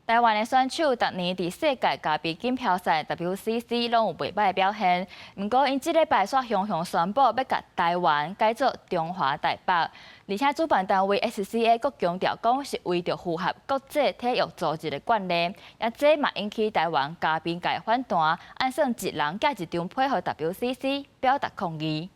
台湾的选手逐年伫世界咖啡锦标赛 WCC 拢有袂歹表现，不过因即礼拜煞雄雄宣布要甲台湾改做中华台北，而且主办单位 SCA 阁强调讲是为着符合国际体育组织的惯例，也这嘛引起台湾咖啡界反弹，按算一人加一张配合 WCC 表达抗议。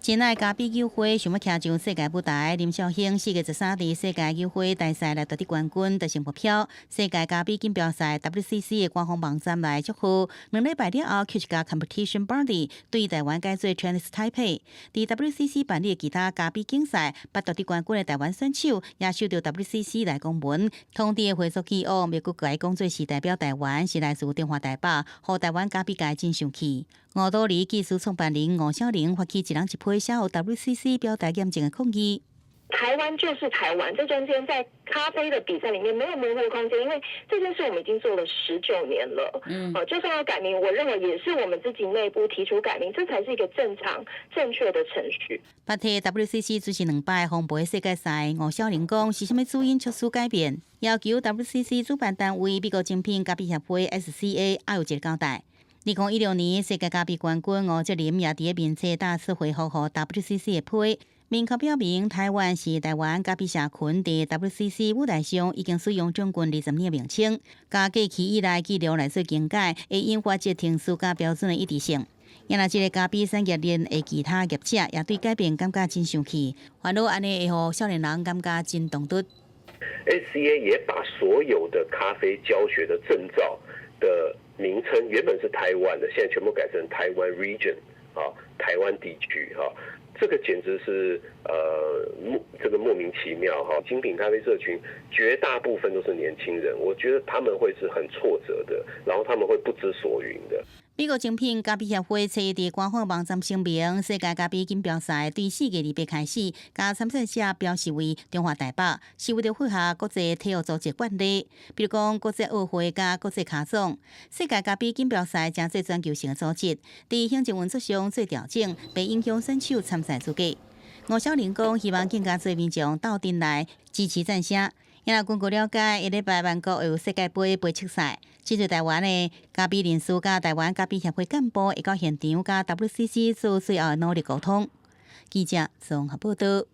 前来咖啡球会想要徛上世界舞台，林兆兴4月13日世界球会大赛来夺得冠军，得成目标。世界咖啡锦标赛 WCC 的官方网站来祝福。2礼拜了后，去一家 competition body 对台湾改做 Chinese Taipei。伫 WCC 办理其他咖啡竞赛，把夺得冠军的台湾选手也收到 WCC 来公文，通知的回溯记录，要搁改讲做是代表台湾，是来自中华台北，互台湾咖啡界真生气。五道里技术创办人吴小玲发起一人一批写予 WCC 表达严正的抗议。台湾就是台湾，这中间在咖啡的比赛里面没有模糊的空间，因为这件事我们已经做了19年了。就算要改名，我认为也是我们自己内部提出改名，这才是一个正常正确的程序。八替 WCC 主持2摆烘焙世界赛，吴小玲讲是啥物主因促使改变，要求 WCC 主办单位美国精品咖啡协会 SCA 也有一个交代。2016年世界咖啡冠军吴哲林也伫面册大肆回复予 WCC 的批，明确表明台湾是台湾咖啡社群伫 WCC 舞台上已经使用总共20年的名称，加过去以来记录来做更改，会引发一定暑假标准的一致性。因若这个咖啡产业链的其他业者也对改变感觉真生气，烦恼安尼会予少年人感觉真动怒。SCA 也把所有的咖啡教学的证照的名称原本是台湾的，现在全部改成台湾 region 台湾地区这个简直是这个莫名其妙精品咖啡社群绝大部分都是年轻人，我觉得他们会是很挫折的，然后他们会不知所云的。美国精品咖啡协会册伫官方网站声明，世界咖啡锦标赛对4月28开始，甲参赛者标示为中华台北，是为了符合国际体育组织惯例，比如讲国际奥会甲国际卡总。世界咖啡锦标赛正做全球性的组织，伫行政运作上做调整，被影响选手参赛资格。吴小玲讲，希望更加多民众到阵来支持赞声。因若根据了解，1礼拜万国会有世界杯杯测赛，针对台湾的咖啡人士甲台湾咖啡协会干部会到现场甲 WCC 做最后的努力沟通。记者综合报道。